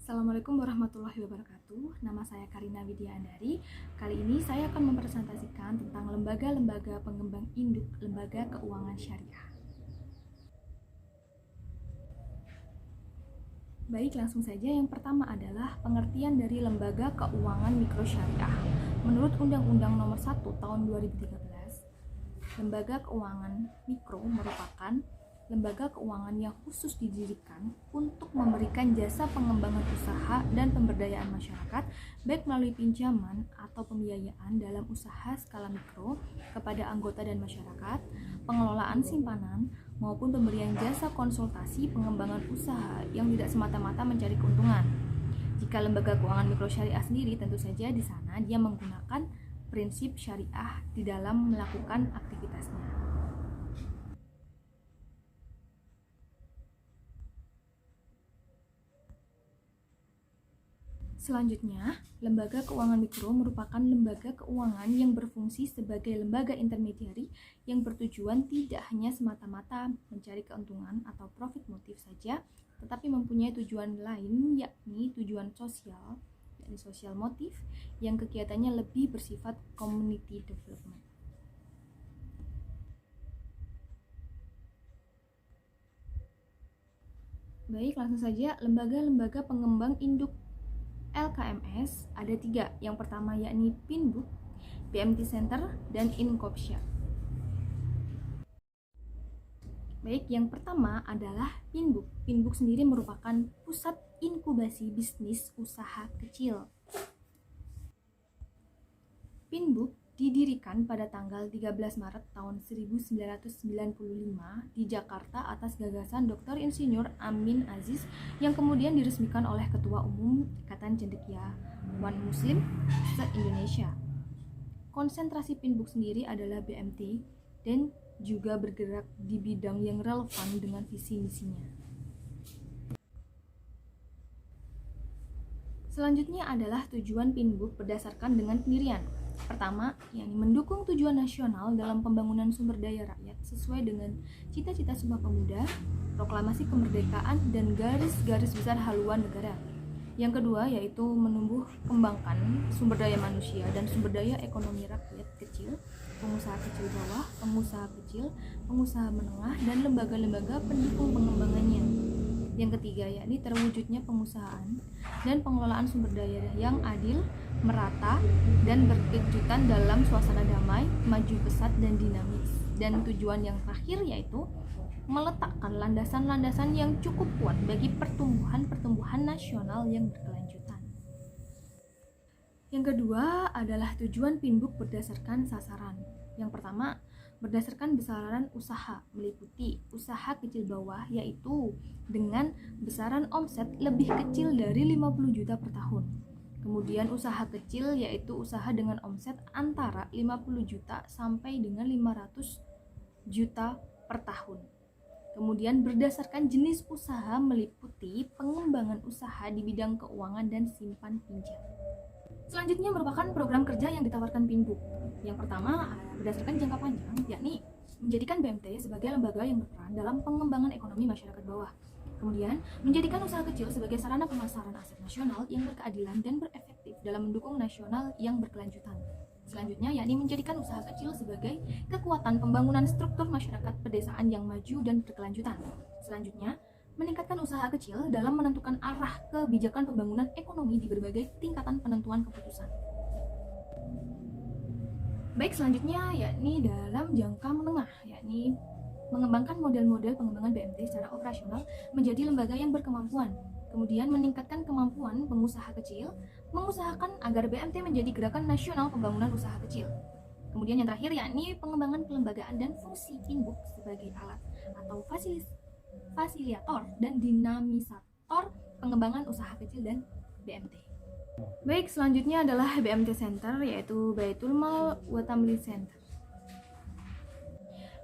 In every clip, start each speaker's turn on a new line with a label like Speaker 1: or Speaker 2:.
Speaker 1: Assalamualaikum warahmatullahi wabarakatuh. Nama saya Karina Widya Andari. Kali ini saya akan mempresentasikan tentang lembaga-lembaga pengembang induk lembaga keuangan syariah. Baik, langsung saja. Yang pertama adalah pengertian dari lembaga keuangan mikro syariah. Menurut Undang-Undang Nomor 1 Tahun 2013, lembaga keuangan mikro merupakan lembaga keuangan yang khusus didirikan untuk memberikan jasa pengembangan usaha dan pemberdayaan masyarakat, baik melalui pinjaman atau pembiayaan dalam usaha skala mikro kepada anggota dan masyarakat, pengelolaan simpanan, maupun pemberian jasa konsultasi pengembangan usaha yang tidak semata-mata mencari keuntungan. Jika lembaga keuangan mikro syariah sendiri, tentu saja di sana dia menggunakan prinsip syariah di dalam melakukan aktivitasnya. Selanjutnya, lembaga keuangan mikro merupakan lembaga keuangan yang berfungsi sebagai lembaga intermediari yang bertujuan tidak hanya semata-mata mencari keuntungan atau profit motif saja, tetapi mempunyai tujuan lain, yakni tujuan sosial, yakni social motif, yang kegiatannya lebih bersifat community development. Baik, langsung saja. Lembaga-lembaga pengembang induk LKMS ada 3. Yang pertama yakni Pinbook, BMT Center, dan Inkopsya. Baik, yang pertama adalah Pinbook. Pinbook sendiri merupakan pusat inkubasi bisnis usaha kecil. Pinbook didirikan pada tanggal 13 Maret tahun 1995 di Jakarta atas gagasan Dr. Insinyur Amin Aziz yang kemudian diresmikan oleh Ketua Umum Ikatan Cendekiawan Muslim se-Indonesia. Konsentrasi Pinbook sendiri adalah BMT dan juga bergerak di bidang yang relevan dengan visi misinya. Selanjutnya adalah tujuan Pinbook berdasarkan dengan pendirian. Pertama, yakni mendukung tujuan nasional dalam pembangunan sumber daya rakyat sesuai dengan cita-cita Sumpah Pemuda, proklamasi kemerdekaan, dan garis-garis besar haluan negara. Yang kedua, yaitu menumbuh kembangkan sumber daya manusia dan sumber daya ekonomi rakyat kecil, pengusaha kecil bawah, pengusaha kecil, pengusaha menengah, dan lembaga-lembaga pendukung pengembangannya. Yang ketiga, yakni terwujudnya pengusahaan dan pengelolaan sumber daya yang adil, merata, dan berkejutan dalam suasana damai, maju pesat, dan dinamis. Dan tujuan yang terakhir yaitu meletakkan landasan-landasan yang cukup kuat bagi pertumbuhan nasional yang berkelanjutan. Yang kedua adalah tujuan Pinbook berdasarkan sasaran. Yang pertama, berdasarkan besaran usaha, meliputi usaha kecil bawah, yaitu dengan besaran omset lebih kecil dari 50 juta per tahun. Kemudian usaha kecil yaitu usaha dengan omset antara 50 juta sampai dengan 500 juta per tahun. Kemudian berdasarkan jenis usaha, meliputi pengembangan usaha di bidang keuangan dan simpan pinjam. Selanjutnya merupakan program kerja yang ditawarkan Pinbook. Yang pertama, berdasarkan jangka panjang, yakni menjadikan BMT sebagai lembaga yang berperan dalam pengembangan ekonomi masyarakat bawah. Kemudian, menjadikan usaha kecil sebagai sarana pemasaran aset nasional yang berkeadilan dan berefektif dalam mendukung nasional yang berkelanjutan. Selanjutnya, yakni menjadikan usaha kecil sebagai kekuatan pembangunan struktur masyarakat pedesaan yang maju dan berkelanjutan. Selanjutnya, meningkatkan usaha kecil dalam menentukan arah kebijakan pembangunan ekonomi di berbagai tingkatan penentuan keputusan. Baik, selanjutnya yakni dalam jangka menengah, yakni mengembangkan model-model pengembangan BMT secara operasional menjadi lembaga yang berkemampuan. Kemudian meningkatkan kemampuan pengusaha kecil, mengusahakan agar BMT menjadi gerakan nasional pembangunan usaha kecil. Kemudian yang terakhir yakni pengembangan kelembagaan dan fungsi Pinbook sebagai alat atau fasilitator dan dinamisator pengembangan usaha kecil dan BMT. Baik, selanjutnya adalah BMT Center, yaitu Baitul Mal wa Tamlin Center.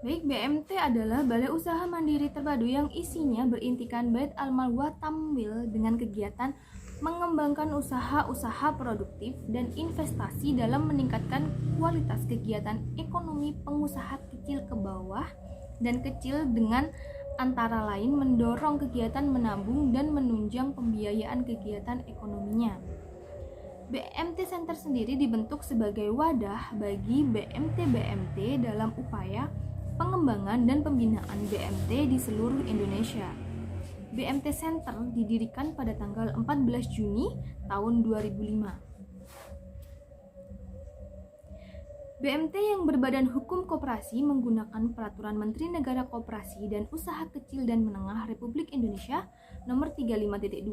Speaker 1: Baik, BMT adalah balai usaha mandiri terpadu yang isinya berintikan Bait al-Mal wa Tamwil dengan kegiatan mengembangkan usaha-usaha produktif dan investasi dalam meningkatkan kualitas kegiatan ekonomi pengusaha kecil ke bawah dan kecil dengan antara lain mendorong kegiatan menabung dan menunjang pembiayaan kegiatan ekonominya. BMT Center sendiri dibentuk sebagai wadah bagi BMT-BMT dalam upaya pengembangan dan pembinaan BMT di seluruh Indonesia. BMT Center didirikan pada tanggal 14 Juni tahun 2005. BMT yang berbadan hukum koperasi menggunakan Peraturan Menteri Negara Koperasi dan Usaha Kecil dan Menengah Republik Indonesia Nomor 35.2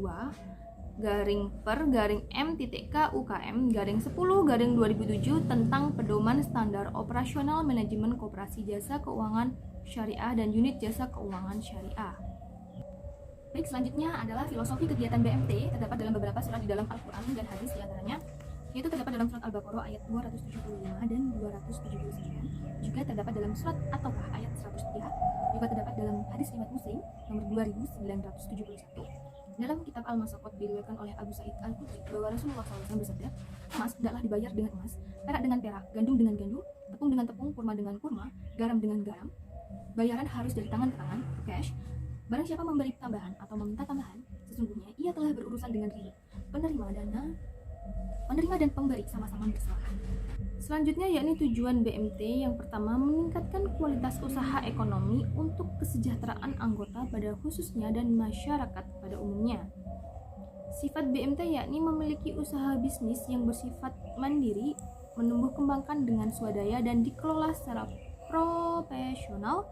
Speaker 1: /M.KUKM/10/2007 tentang pedoman standar operasional manajemen koperasi jasa keuangan syariah dan unit jasa keuangan syariah. Baik, selanjutnya adalah filosofi kegiatan BMT, terdapat dalam beberapa surat di dalam Al-Quran dan hadis diantaranya, yaitu terdapat dalam surat Al-Baqarah ayat 275 dan 279, juga terdapat dalam surat At-Taubah ayat 103, juga terdapat dalam hadis riwayat Muslim nomor 2971. Dalam kitab Al-Masaqat diriwayatkan oleh Abu Sa'id Al-Khudri bahwa Rasulullah SAW bersabda, emas tidaklah dibayar dengan emas, perak dengan perak, gandum dengan gandum, tepung dengan tepung, kurma dengan kurma, garam dengan garam. Bayaran harus dari tangan ke tangan, cash. Barang siapa memberi tambahan atau meminta tambahan, sesungguhnya ia telah berurusan dengan riba. Penerima dan pemberi sama-sama bersalah. Selanjutnya yakni tujuan BMT yang pertama meningkatkan kualitas usaha ekonomi untuk kesejahteraan anggota pada khususnya dan masyarakat pada umumnya. Sifat BMT yakni memiliki usaha bisnis yang bersifat mandiri, menumbuh kembangkan dengan swadaya dan dikelola secara profesional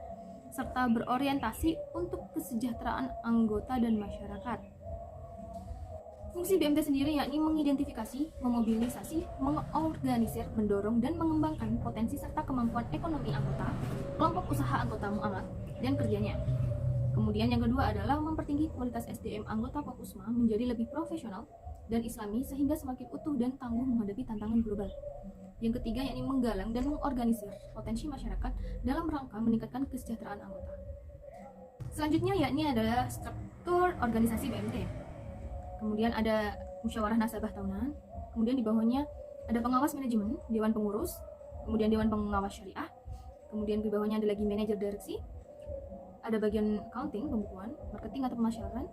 Speaker 1: serta berorientasi untuk kesejahteraan anggota dan masyarakat. Fungsi BMT sendiri yakni mengidentifikasi, memobilisasi, mengorganisir, mendorong, dan mengembangkan potensi serta kemampuan ekonomi anggota, kelompok usaha anggota muamalah, dan kerjanya. Kemudian yang kedua adalah mempertinggi kualitas SDM anggota Pokusma menjadi lebih profesional dan islami sehingga semakin utuh dan tangguh menghadapi tantangan global. Yang ketiga yakni menggalang dan mengorganisir potensi masyarakat dalam rangka meningkatkan kesejahteraan anggota. Selanjutnya yakni adalah struktur organisasi BMT. Kemudian ada musyawarah nasabah tahunan, kemudian di bawahnya ada pengawas manajemen, dewan pengurus, kemudian dewan pengawas syariah, kemudian di bawahnya ada lagi manajer direksi, ada bagian accounting, pembukuan, marketing atau pemasaran,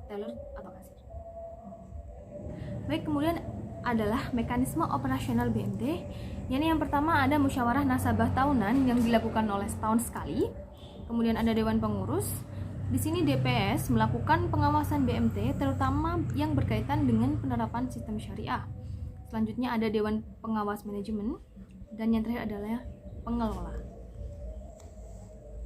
Speaker 1: teller atau kasir. Baik, kemudian adalah mekanisme operasional BMT. Yakni yang pertama ada musyawarah nasabah tahunan yang dilakukan oleh setahun sekali. Kemudian ada dewan pengurus. Di sini DPS melakukan pengawasan BMT terutama yang berkaitan dengan penerapan sistem syariah. Selanjutnya ada dewan pengawas manajemen dan yang terakhir adalah pengelola.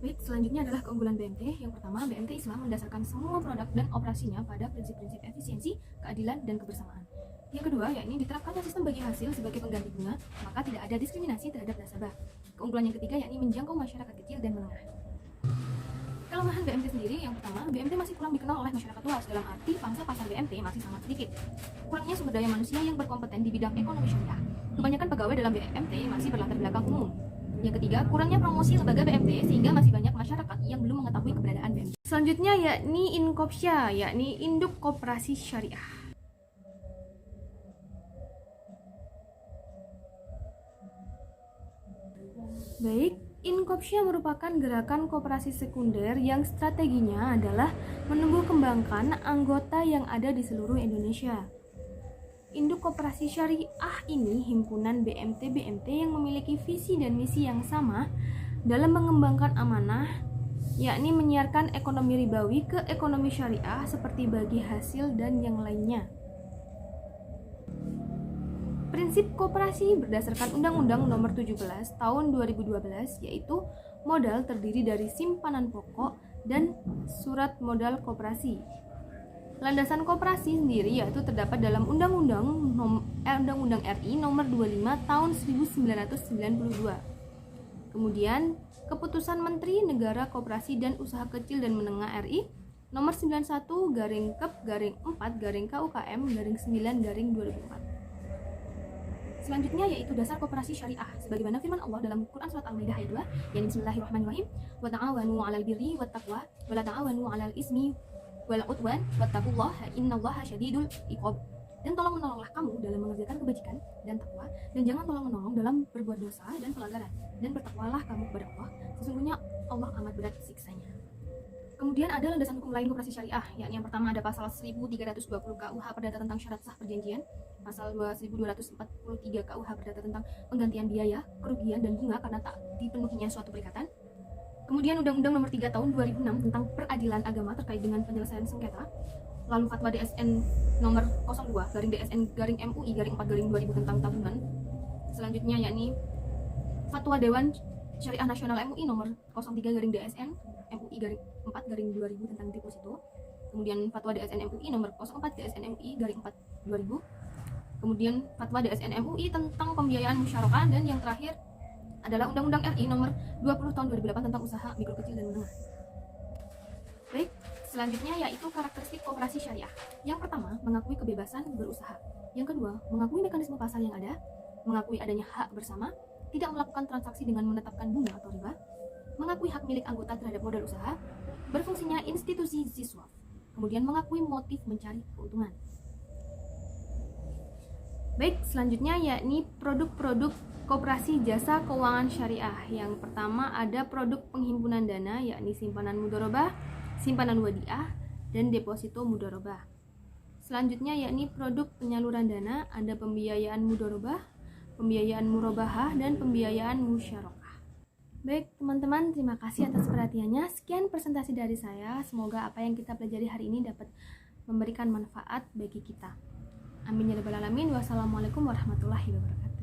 Speaker 1: Baik, selanjutnya adalah keunggulan BMT. Yang pertama, BMT Islam mendasarkan semua produk dan operasinya pada prinsip-prinsip efisiensi, keadilan, dan kebersamaan. Yang kedua, yakni diterapkannya sistem bagi hasil sebagai pengganti bunga, maka tidak ada diskriminasi terhadap nasabah. Keunggulan yang ketiga, yakni menjangkau masyarakat kecil dan menengah. Kelemahan BMT sendiri, yang pertama, BMT masih kurang dikenal oleh masyarakat luas, dalam arti pangsa pasar BMT masih sangat sedikit. Kurangnya sumber daya manusia yang berkompeten di bidang ekonomi syariah. Kebanyakan pegawai dalam BMT masih berlatar belakang umum. Yang ketiga, kurangnya promosi lembaga BMT sehingga masih banyak masyarakat yang belum mengetahui keberadaan BMT. Selanjutnya yakni Inkopsya, yakni Induk Koperasi Syariah. Baik, Inkopsya merupakan gerakan koperasi sekunder yang strateginya adalah menumbuh kembangkan anggota yang ada di seluruh Indonesia. Induk Koperasi Syariah ini himpunan BMT-BMT yang memiliki visi dan misi yang sama dalam mengembangkan amanah, yakni menyiarkan ekonomi ribawi ke ekonomi syariah seperti bagi hasil dan yang lainnya. Prinsip koperasi berdasarkan Undang-Undang Nomor 17 Tahun 2012 yaitu modal terdiri dari simpanan pokok dan surat modal koperasi. Landasan koperasi sendiri yaitu terdapat dalam Undang-Undang RI Nomor 25 Tahun 1992. Kemudian Keputusan Menteri Negara Koperasi dan Usaha Kecil dan Menengah RI Nomor 91-Kep-4-KUKM-9-2004. Selanjutnya yaitu dasar koperasi syariah sebagaimana firman Allah dalam Quran surat Al-Maidah ayat 2 yang bismillahirrahmanirrahim wa ta'awanu 'alal birri wat taqwa wa la ta'awanu 'alal ismi wal 'udwan wattaqullaha innallaha syadidul iqab. Dan tolong-menolonglah kamu dalam mengerjakan kebajikan dan takwa dan jangan tolong-menolong dalam berbuat dosa dan pelanggaran dan bertakwalah kamu kepada Allah, sesungguhnya Allah amat berat siksanya. Kemudian ada landasan hukum lain koperasi syariah, yakni yang pertama ada pasal 1320 KUH Perdata tentang syarat sah perjanjian, pasal 1243 KUH Perdata tentang penggantian biaya, kerugian, dan bunga karena tak dipenuhinya suatu perikatan. Kemudian Undang-Undang Nomor 3 Tahun 2006 tentang peradilan agama terkait dengan penyelesaian sengketa. Lalu Fatwa DSN Nomor 02/DSN/MUI/4/2000 tentang tabungan. Selanjutnya yakni Fatwa Dewan Syariah Nasional MUI Nomor 03/DSN MUI/4/2000 tentang deposito. Kemudian Fatwa DSN MUI Nomor 04/DSN MUI/4/2000. Kemudian Fatwa DSN MUI tentang pembiayaan musyarakah, dan yang terakhir adalah Undang-Undang RI Nomor 20 Tahun 2008 tentang usaha mikro kecil dan menengah. Baik, selanjutnya yaitu karakteristik koperasi syariah. Yang pertama, mengakui kebebasan berusaha. Yang kedua, mengakui mekanisme pasar yang ada, mengakui adanya hak bersama, tidak melakukan transaksi dengan menetapkan bunga atau riba, mengakui hak milik anggota terhadap modal usaha, berfungsinya institusi ziswaf, kemudian mengakui motif mencari keuntungan. Baik, selanjutnya yakni produk-produk koperasi jasa keuangan syariah. Yang pertama ada produk penghimpunan dana, yakni simpanan mudharabah, simpanan wadiah, dan deposito mudharabah. Selanjutnya yakni produk penyaluran dana, ada pembiayaan mudharabah, pembiayaan murabahah, dan pembiayaan musyarakah. Baik teman-teman, terima kasih atas perhatiannya. Sekian presentasi dari saya. Semoga apa yang kita pelajari hari ini dapat memberikan manfaat bagi kita. Amin ya rabbal alamin. Wassalamualaikum warahmatullahi wabarakatuh.